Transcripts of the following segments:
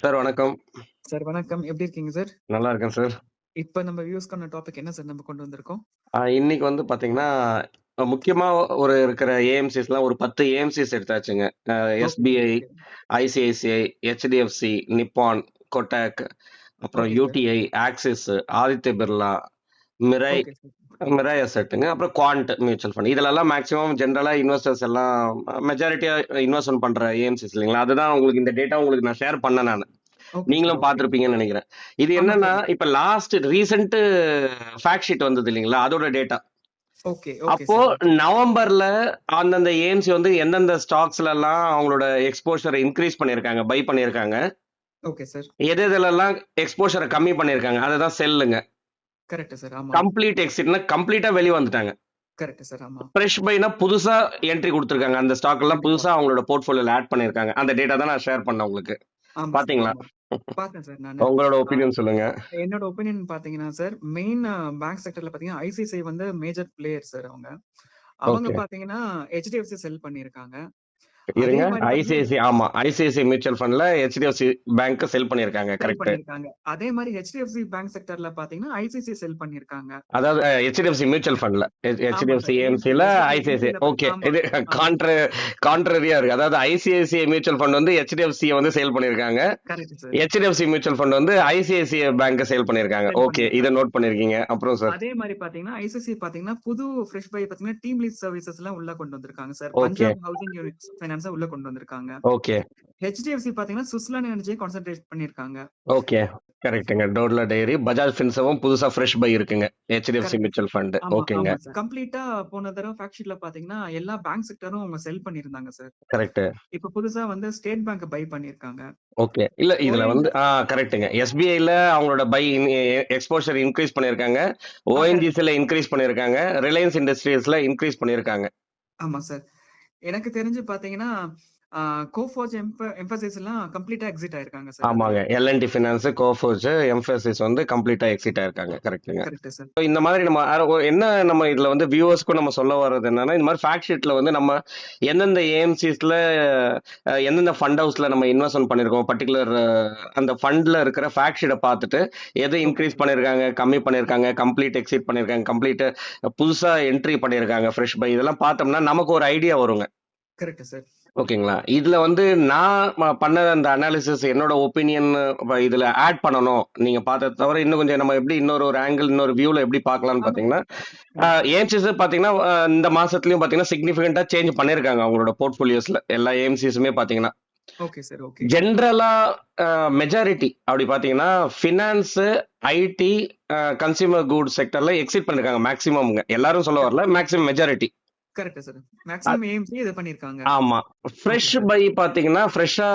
Sir வணக்கம். Sir வணக்கம். எப்படி இருக்கீங்க சார்? நல்லா இருக்கேன் சார். இப்ப நம்ம வியூஸ்க்கான டாபிக் என்ன சார் நம்ம கொண்டு வந்திருக்கோம்? இன்னைக்கு வந்து பார்த்தீங்கன்னா, முக்கியமா இருக்கிற ஏஎம்சிஸ்லாம் ஒரு 10 ஏஎம்சிஸ் எடுத்தாச்சுங்க. Okay sir. SBI, okay. ICICI, HDFC, Nippon, Kotak, அப்புறம் okay sir. UTI, Axis, Aditya Birla, Mirae okay sir. Mirae அசெட்டுங்க. அப்புறம் குவாண்ட் மியூச்சுவல் ஃபண்ட். இதுலலாம் மேக்ஸிமம் ஜென்ரலா இன்வெஸ்டர்ஸ் எல்லாம் மெஜாரிட்டியா இன்வெஸ்ட்மென்ட் பண்ற ஏஎம்சிஸ் இல்லைங்களா? அதுதான் உங்களுக்கு இந்த டேட்டா உங்களுக்கு நான் ஷேர் பண்ணேன் நானு. Okay sir. நீங்களும் ஓகே. பார்த்திருப்பீங்கன்னு நினைக்கிறேன். இது ஆமா என்னன்னா, சார். இப்ப லாஸ்ட் ரீசென்ட் ஃபேக்ட் ஷீட் வந்தது இல்லைங்களா? அதோட டேட்டா. ஓகே. ஓகே அப்போ சார். ஓகே. நவம்பர்ல அந்தந்த ஏஎம்சி வந்து எந்தெந்த ஸ்டாக்ஸ்ல எல்லாம் அவங்களோட எக்ஸ்போஷரை இன்க்ரீஸ் பண்ணியிருக்காங்க, பை பண்ணியிருக்காங்க. Okay sir. எது எதுலெல்லாம் எக்ஸ்போஷரை கம்மி பண்ணியிருக்காங்க, அதுதான் செல்லுங்க. Correct sir. ஆமா. கம்ப்ளீட் எக்ஸிட்னா கம்ப்ளீட்டா வெளிய வந்துட்டாங்க. Correct sir. ஆமா. ஃப்ரெஷ் பைனா புதுசா என்ட்ரி கொடுத்திருக்காங்க. அந்த ஸ்டாக் எல்லாம் கண்டிப்பா. புதுசா அவங்களோட போர்ட்ஃபோலியோல ஆட் பண்ணியிருக்காங்க. அந்த டேட்டா தான் நான் ஷேர் பண்ணேன் உங்களுக்கு. ஆமா சார். பாத்தீங்களா? ஆமா. பார்த்தேன் சார் நானு. உங்களோட ஆ, ஒப்பீனியன் சொல்லுங்க. என்னோட ஒப்பீனியன் பாத்தீங்கன்னா சார், மெயின் பேங்க் செக்டர்ல பாத்தீங்கன்னா ஐசிஐசிஐ வந்து மேஜர் பிளேயர் சார் அவங்க. அவங்க ஓகே. பாத்தீங்கன்னா HDFC செல் பண்ணியிருக்காங்க. அதே இருங்க. மாதிரி பாத்தீங்கன்னா ஐசிஐசிஐ ஆமா. ஐசிஐசிஐ மியூச்சுவல் ஃபண்ட்ல ஹெச்டிஎஃப்சி பேங்க் செல் பண்ணியிருக்காங்க. செல் கரெக்ட். பண்ணியிருக்காங்க. அதே மாதிரி HDFC பேங்க் செக்டர்ல பாத்தீங்கன்னா ஐசிஐசிஐ செல் பண்ணியிருக்காங்க. அதாவது ஹெச்டிஎஃப்சி மியூச்சுவல் ஃபண்ட்ல ஆமா ஹெச்டிஎஃப்சி சார். ஏஎம்சில ஐசிஐசிஐ. HDFC okay. ஆமா. இது ஆமா. கான்ட்ரரியா இருக்கு. அதாவது ஐசிஐசிஐ மியூச்சுவல் ஃபண்ட் வந்து ஹெச்டிஎஃப்சி வந்து சேல் பண்ணிருக்காங்க. Correct sir. HDFC mutual fund வந்து ஐசிஐசிஐ பேங்க் சேல் பண்ணிருக்காங்க. Sell okay. இத பண்ணியிருக்காங்க. நோட் பண்ணிருக்கீங்க. அப்புறம் சார். அதே மாதிரி பாத்தீங்கன்னா ஐசிஐசிஐ பாத்தீங்கன்னா புது ஃப்ரெஷ் பை பாத்தீங்கன்னா டீம் லீட் சர்வீசஸ் எல்லாம் உள்ள கொண்டு வந்திருக்காங்க sir. Okay. Punjab housing unit finance உள்ள கொண்டு வந்திருக்காங்க. ஓகே. HDFC பாத்தீங்கன்னா சுவிட்சர்லாந்து எனர்ஜியை கான்சென்ட்ரேட் பண்ணிருக்காங்க. ஓகே. கரெக்ட்டுங்க. டோர்லா டைரி, பஜாஜ் ஃபின்சர்வும் புதுசா ஃப்ரெஷ் பை இருக்குங்க. HDFC correct. Mutual fund. ஆமா ஓகேங்க. ஆமா சார். கம்ப்ளீட்டா போன தடவை ஃபேக்ட் ஷீட்ல பாத்தீங்கன்னா எல்லா பேங்க் செக்டரும் அவங்க செல் பண்ணிருந்தாங்க சார். கரெக்ட். இப்ப புதுசா வந்து ஸ்டேட் பேங்க் பை பண்ணிருக்காங்க. ஓகே. இல்ல இதுல வந்து ONGC கரெக்ட்டுங்க. எஸ்பிஐல அவங்களோட பை எக்ஸ்போஷர் இன்க்ரீஸ் பண்ணிருக்காங்க. கரெக்ட். ஓஎன்ஜிசில இன்க்ரீஸ் பண்ணிருக்காங்க. ரிலையன்ஸ் இண்டஸ்ட்ரீஸ்ல இன்க்ரீஸ் பண்ணிருக்காங்க. ஆமா சார். எனக்கு தெரிஞ்சு பாத்தீங்கன்னா கோஃபோர்ஜ் எம்பசிஸ் எல்லாம் கம்ப்ளீட்டா எக்ஸிட் ஆயிருக்காங்க சார் அதுல. ஆமாங்க. எல்என்டி ஃபினான்ஸ், கோஃபோர்ஜ், எம்ஃபசிஸ் வந்து கம்ப்ளீட்டா எக்ஸிட் ஆயிருக்காங்க. கரெக்ட்டுங்க. Correct sir. So, இந்த மாதிரி நம்ம என்ன நம்ம இதுல வந்து வியூவர்ஸ்க்கும் நம்ம சொல்ல வர்றது என்னன்னா, இந்த மாதிரி ஃபேக்ட் ஷீட்ல வந்து நம்ம எந்தெந்த ஏஎம்சிஸ்ல எந்தெந்த ஃபண்ட் ஹவுஸ்ல நம்ம இன்வெஸ்ட்மெண்ட் பண்ணிருக்கோம், பர்டிகுலர் அந்த ஃபண்ட்ல இருக்கிற ஃபேக்ட் ஷீட்டை பார்த்துட்டு எதை ஓகே இன்க்ரீஸ் சார். பண்ணிருக்காங்க, கம்மி பண்ணிருக்காங்க, கம்ப்ளீட் எக்ஸிட் பண்ணிருக்காங்க, கம்ப்ளீட் புதுசா என்ட்ரி பண்ணிருக்காங்க, ஃப்ரெஷ் பை இதெல்லாம் பார்த்தோம்னா நமக்கு ஒரு ஐடியா வருங்க. Correct sir. ஓகேங்களா? இதுல வந்து நான் பண்ண அந்த அனாலிசிஸ் என்னோட ஒப்பீனியன் இதுல ஆட் பண்ணணும். நீங்க பார்த்தத தவிர இன்னும் கொஞ்சம் நம்ம எப்படி ஒரு ஆங்கிள், இன்னொரு வியூல எப்படி பார்க்கலாம்னு ஆமா. பாத்தீங்கன்னா, கண்டிப்பா. ஏஎம்சிஸ் பாத்தீங்கன்னா இந்த மாசத்துலயும் பாத்தீங்கன்னா சிக்னிபிகண்டா சேஞ்ச் பண்ணிருக்காங்க அவங்களோட போர்ட்போலியோஸ்ல. எல்லா ஏஎம்சிஸுமே பாத்தீங்கன்னா. Okay sir. ஓகே. ஜென்ரலா மெஜாரிட்டி அப்படி பாத்தீங்கன்னா ஃபினான்ஸ், ஐடி, கன்சியூமர் குட் செக்டர்ல எக்ஸிட் பண்ணிருக்காங்க மேக்ஸிமம்ங்க. எல்லாரும் சொல்ல வரல, maximum majority. Correct sir. Maximum AMC இது பண்ணிருக்காங்க. ஆமா. Okay fresh sir. பை பாத்தீங்கன்னா ஃப்ரெஷ்ஷா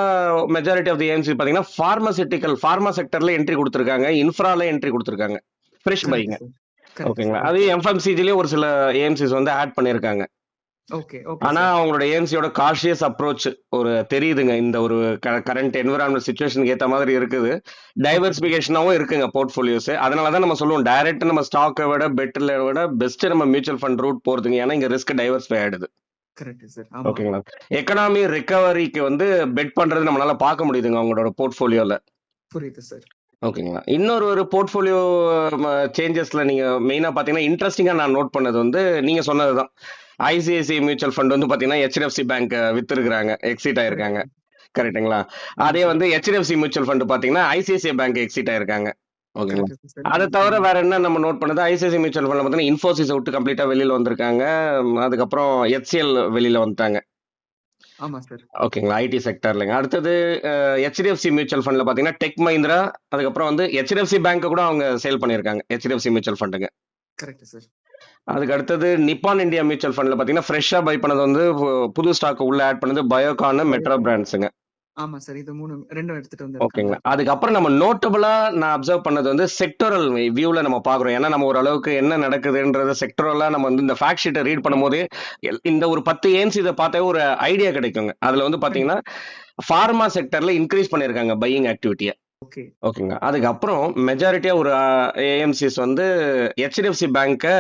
மெஜாரிட்டி ஆஃப் தி ஏஎம்சி பாத்தீங்கன்னா ஃபார்மா செக்டர்ல என்ட்ரி கொடுத்திருக்காங்க, இன்ஃப்ரால என்ட்ரி கொடுத்திருக்காங்க. ஃப்ரெஷ் கரெக்ட் பைங்க. சார். கரெக்ட் ஓகேங்களா? சார். அது ஓகே. எஃப்எம்சிஜிலயே ஒரு சில ஏஎம்சிஸ் வந்து ஆட் பண்ணிருக்காங்க. ஓகே. ஓகே ஆனா சார். அவங்களோட ஏஎம்சியோட காஷியஸ் அப்ரோச் ஒரு தெரியுதுங்க. இந்த ஒரு கரண்ட் என்விரான்மெண்ட் சிச்சுவேஷனுக்கு ஏத்த மாதிரி இருக்குது. Okay sir. டைவர்சிபிகேஷனாவும் இருக்குங்க போர்ட்ஃபோலியோஸ். அதனாலதான் நம்ம சொல்லுவோம் டைரக்ட் நம்ம ஸ்டாக்கை விட பெட்டர்ல விட பெஸ்ட் நம்ம மியூச்சுவல் ஃபண்ட் ரூட் போறதுங்க. ஏன்னா இங்க ரிஸ்க் டைவர்சிஃபை ஆயிடுது. Correct sir. ஆமா. ஓகேங்களா? எக்கனாமி ரிகவரிக்கு வந்து பெட் பண்றது நம்மளால பார்க்க முடியுதுங்க அவங்களோட போர்ட்ஃபோலியோல. புரியுது சார். ஓகேங்களா? ஒரு போர்ட்ஃபோலியோ சேஞ்சஸ்ல நீங்க மெயினா பாத்தீங்கன்னா இன்ட்ரெஸ்டிங்கா நான் நோட் பண்ணது வந்து நீங்க சொன்னதுதான். ஐசிஐசிஐ மியூச்சுவல் ஃபண்ட் வந்து பாத்தீங்கன்னா ஹெச்டிஎஃப்சி பேங்க் வித்திருக்காங்க, எக்ஸிட் கரெக்ட் ஆயிருக்காங்க. சார். கரெக்ட்டுங்களா? ஆமா அதே சார். வந்து ஹெச்டிஎஃப்சி மியூச்சுவல் ஃபண்ட் பாத்தீங்கன்னா ஐசிஐசிஐ பேங்க் எக்ஸிட் ஆயிருக்காங்க. ஓகேங்களா? Correct sir. அதை ஆமா. தவிர ஆமா. வேற என்ன நம்ம நோட் பண்ணது, ஐசிஐசிஐ மியூச்சுவல் ஃபண்ட்ல பாத்தீங்கன்னா இன்ஃபோசிஸ் விட்டு கம்ப்ளீட்டா வெளியில வந்திருக்காங்க. அதுக்கப்புறம் HCL வெளியில வந்துட்டாங்க. ஆமா சார். ஓகேங்களா? ஐடி செக்டர்லங்க. அடுத்தது ஹெச்டிஎஃப்சி மியூச்சுவல் ஃபண்ட்ல பாத்தீங்கன்னா டெக் மஹிந்திரா, அதுக்கப்புறம் வந்து ஹெச்டிஎஃப்சி பேங்க் கூட அவங்க சேல் பண்ணிருக்காங்க. ஹெச்டிஎஃப்சி மியூச்சுவல் ஃபண்டுங்க. Correct sir. அதுக்கு அடுத்தது நிப்பான் இந்தியா மியூச்சுவல் ஃபண்ட்ல பாத்தீங்கன்னா ஃப்ரெஷ்ஷா பை பண்ணது வந்து புது ஸ்டாக் உள்ள ஆட் பண்ணது பயோகான், மெட்ரோ பிராண்ட்ஸுங்க. ஆமா சார். இது ரெண்டும் எடுத்துட்டு வந்திருக்காங்க. ஓகேங்களா? அதுக்கப்புறம் நம்ம நோட்டபிளா நான் அப்சர்வ் பண்ணது வந்து செக்டரல் வியூல நம்ம பாக்குறோம். ஏன்னா நம்ம ஓரளவுக்கு என்ன நடக்குதுன்றத செக்டரலா நம்ம வந்து இந்த ஃபேக்ட் ஷீட்டை ரீட் பண்ணும்போது இந்த ஒரு 10 ஏஎம்சி இதை பார்த்தாவே ஒரு ஐடியா கிடைக்குங்க. அதுல வந்து பாத்தீங்கன்னா ஃபார்மா செக்டர்ல இன்க்ரீஸ் பண்ணிருக்காங்க பையிங் ஆக்டிவிட்டியை. ஓகே. ஓகேங்க. அதுக்கப்புறம் மெஜாரிட்டியா ஒரு ஏஎம்சிஸ் வந்து ஹெச்டிஎஃப்சி பேங்கை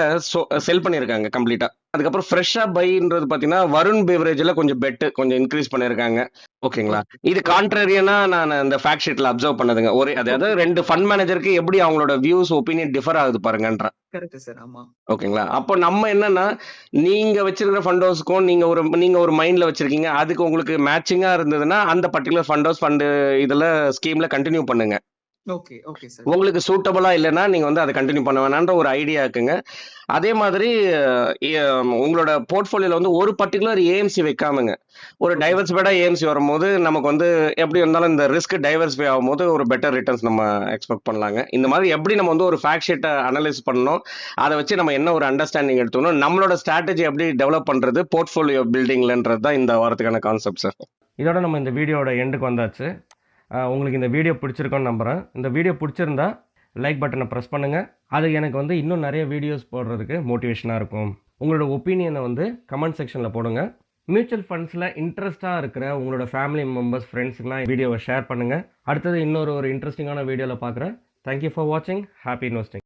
செல் பண்ணிருக்காங்க கம்ப்ளீட்டா. அதுக்கப்புறம் ஃப்ரெஷ்ஷா பைன்றது பாத்தீங்கன்னா வருண் பெவரேஜ்ல கொஞ்சம் பெட் கொஞ்சம் இன்க்ரீஸ் பண்ணிருக்காங்க. ஓகேங்களா? ஓகே. இது ஓகே. கான்ட்ரேரியனா நான் இந்த ஃபேக்ட் ஷீட்ல அப்சர்வ் பண்ணதுங்க. அதாவது ஓகே. 2 ஃபண்ட் மேனேஜருக்கு எப்படி அவங்களோட வியூஸ், ஒப்பீனியன் டிஃபர் ஆகுது பாருங்கன்றேன். Correct sir. ஆமா. ஓகேங்களா? அப்போ நம்ம என்னன்னா, நீங்க வச்சிருக்கிற ஃபண்ட் ஹவுஸ்க்கும் நீங்க ஒரு மைண்ட்ல வச்சிருக்கீங்க. அதுக்கு உங்களுக்கு மேட்சிங்கா இருந்ததுன்னா, அந்த பர்ட்டிகுலர் ஃபண்ட் ஹவுஸ், இதுல ஸ்கீம்ல கன்டின்யூ பண்ணுங்க. ஓகே. Okay sir. உங்களுக்கு சூட்டபிளா இல்லன்னா, நீங்க வந்து அத கன்டின்யூ பண்ண வேணான்ற ஒரு ஐடியா இருக்குங்க. அதே மாதிரி உங்களோட போர்ட்ஃபோலியோல வந்து ஒரு பர்ட்டிகுலர் ஏஎம்சி வைக்காமங்க. ஒரு ஓகே சார். டைவர்சிஃபைடா ஏஎம்சி வரும்போது, நமக்கு வந்து எப்படி இருந்தாலும் இந்த ரிஸ்க் டைவர்சிஃபை ஆகும்போது ஒரு பெட்டர் ரிட்டர்ன்ஸ் நம்ம எக்ஸ்பெக்ட் பண்ணலாங்க. இந்த மாதிரி எப்படி நம்ம வந்து ஒரு ஃபேக்ட் ஷீட்ட அனலைஸ் பண்ணணும், அத வச்சு நம்ம என்ன ஒரு அண்டர்ஸ்டாண்டிங் எடுத்துக்கணும், நம்மளோட ஸ்ட்ராட்டஜி எப்படி டெவலப் பண்றது போர்ட்ஃபோலியோ பில்டிங்லன்றது தான் இந்த வாரத்துக்கான கான்செப்ட் சார். இதோட நம்ம இந்த வீடியோட எண்டுக்கு வந்தாச்சு. உங்களுக்கு இந்த வீடியோ பிடிச்சிருக்கும்னு நம்புறேன். இந்த வீடியோ பிடிச்சிருந்தா லைக் பட்டனை ப்ரெஸ் பண்ணுங்கள். அது எனக்கு வந்து இன்னும் நிறைய வீடியோஸ் போடுறதுக்கு மோட்டிவேஷனாக இருக்கும். உங்களோட ஒப்பீனியனை வந்து கமெண்ட் செக்ஷனில் போடுங்க. மியூச்சுவல் ஃபண்ட்ஸில் இன்ட்ரெஸ்ட்டாக இருக்கிற உங்களோட ஃபேமிலி மெம்பர்ஸ், ஃப்ரெண்ட்ஸுக்கெலாம் வீடியோவை ஷேர் பண்ணுங்கள். அடுத்தது இன்னொரு இன்ட்ரெஸ்டிங்கான வீடியோவில் பார்க்குறேன். தேங்க்யூ ஃபார் வாட்சிங். Happy investing.